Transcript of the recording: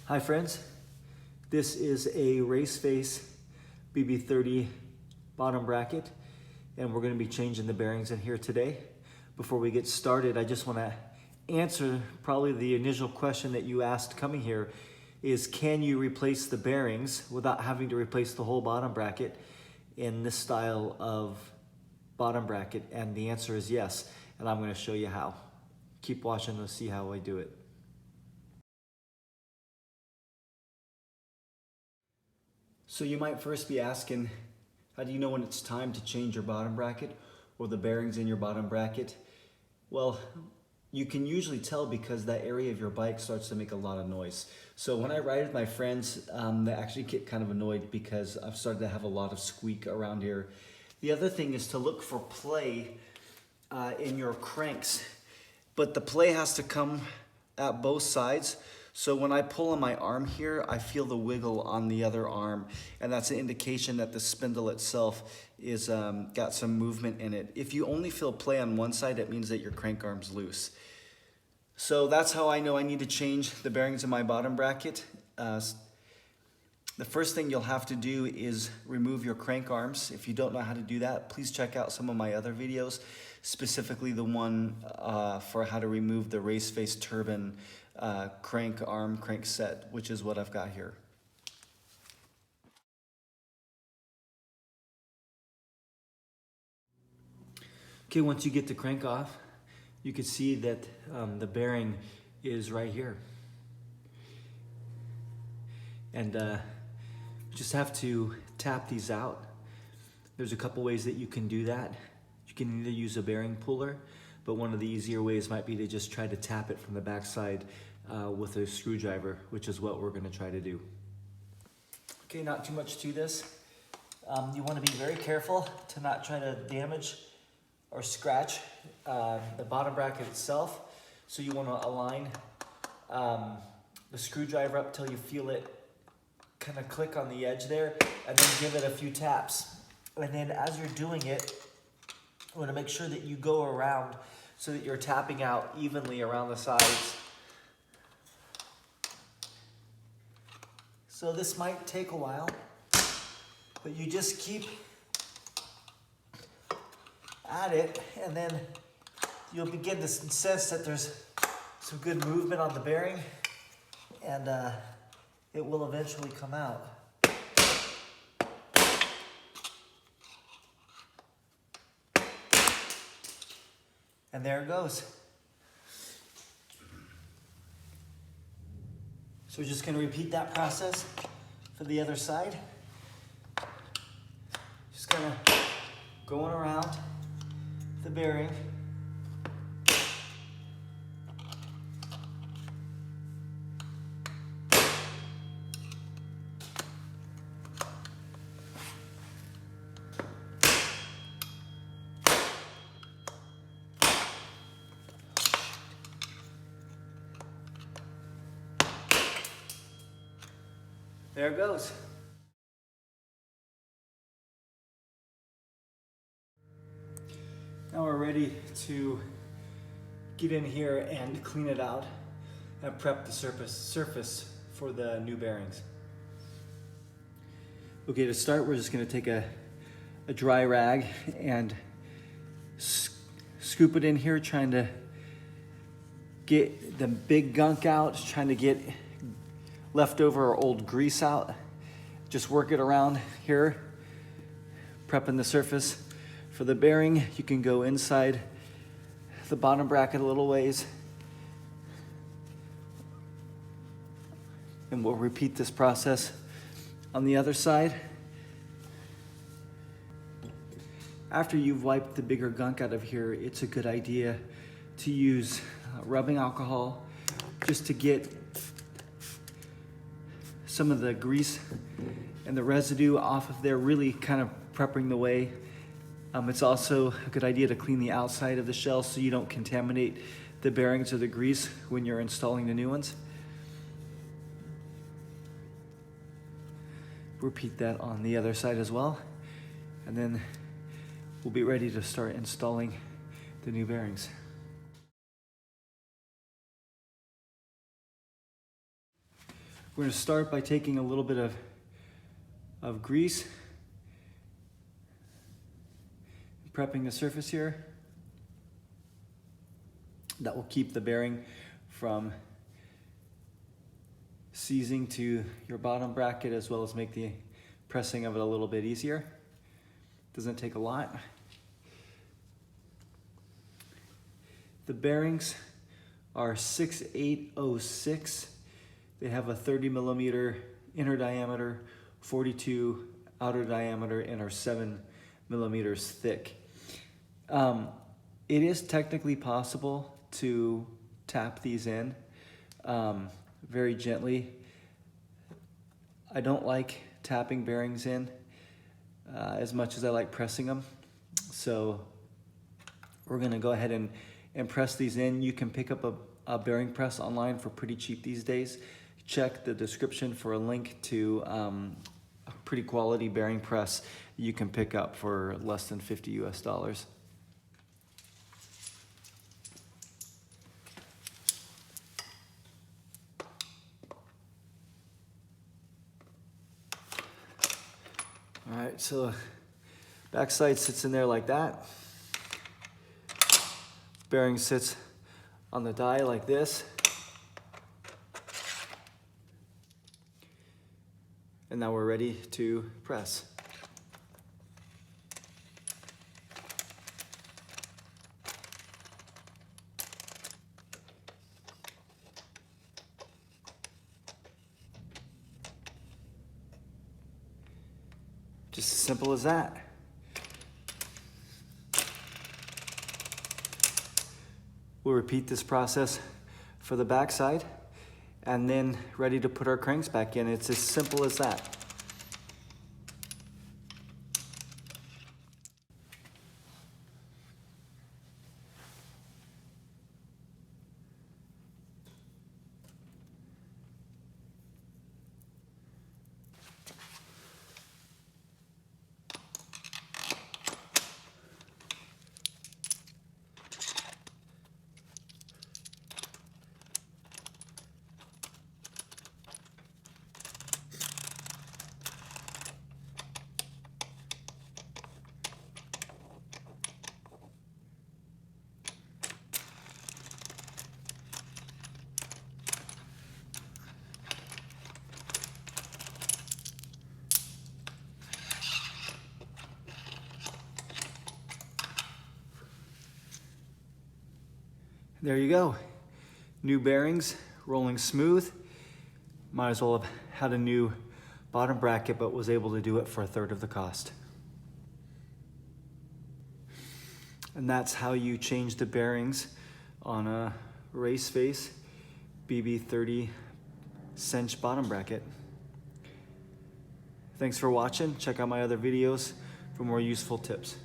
Hi friends, this is a race face BB30 bottom bracket, and we're going to be changing the bearings in here today. Before we get started, I just want to answer probably the initial question that you asked coming here is, can you replace the bearings without having to replace the whole bottom bracket in this style of bottom bracket? And the answer is yes, and I'm going to show you how. Keep watching to see how I do it. So you might first be asking, how do you know when it's time to change your bottom bracket or the bearings in your bottom bracket? Well, you can usually tell because that area of your bike starts to make a lot of noise. So when I ride with my friends, they actually get kind of annoyed because I've started to have a lot of squeak around here. The other thing is to look for play in your cranks, but the play has to come at both sides. So when I pull on my arm here, I feel the wiggle on the other arm, and that's an indication that the spindle itself is got some movement in it. If you only feel play on one side, it means that your crank arm's loose. So that's how I know I need to change the bearings in my bottom bracket. The first thing you'll have to do is remove your crank arms. If you don't know how to do that, please check out some of my other videos, specifically the one for how to remove the race face turbine crank arm crank set, which is what I've got here. Okay, once you get the crank off, you can see that the bearing is right here. And you just have to tap these out. There's a couple ways that you can do that. You can either use a bearing puller, but one of the easier ways might be to just try to tap it from the backside with a screwdriver, which is what we're going to try to do. Okay, not too much to this. You want to be very careful to not try to damage or scratch the bottom bracket itself. So you want to align the screwdriver up till you feel it kind of click on the edge there, and then give it a few taps. And then as you're doing it, you want to make sure that you go around so that you're tapping out evenly around the sides. So this might take a while, but you just keep at it, and then you'll begin to sense that there's some good movement on the bearing, and it will eventually come out. And there it goes. So we're just going to repeat that process for the other side. Just kind of going around the bearing. There it goes. Now we're ready to get in here and clean it out and prep the surface for the new bearings. Okay, to start, we're just going to take a dry rag and scoop it in here, trying to get the big gunk out, trying to get leftover or old grease out. Just work it around here, prepping the surface for the bearing. You can go inside the bottom bracket a little ways, and we'll repeat this process on the other side. After you've wiped the bigger gunk out of here, it's a good idea to use rubbing alcohol just to get some of the grease and the residue off of there, really kind of prepping the way. It's also a good idea to clean the outside of the shell so you don't contaminate the bearings or the grease when you're installing the new ones. Repeat that on the other side as well, and then we'll be ready to start installing the new bearings. We're going to start by taking a little bit of grease, prepping the surface here. That will keep the bearing from seizing to your bottom bracket, as well as make the pressing of it a little bit easier. Doesn't take a lot. The bearings are 6806. They have a 30 millimeter inner diameter, 42 outer diameter, and are 7 millimeters thick. It is technically possible to tap these in very gently. I don't like tapping bearings in as much as I like pressing them. So we're gonna go ahead and press these in. You can pick up a bearing press online for pretty cheap these days. Check the description for a link to a pretty quality bearing press you can pick up for less than $50 US. All right, so backside sits in there like that. Bearing sits on the die like this. And now we're ready to press. Just as simple as that. We'll repeat this process for the backside, and then ready to put our cranks back in. It's as simple as that. There you go. New bearings, rolling smooth. Might as well have had a new bottom bracket, but was able to do it for a third of the cost. And that's how you change the bearings on a race face BB30 Cinch bottom bracket. Thanks for watching. Check out my other videos for more useful tips.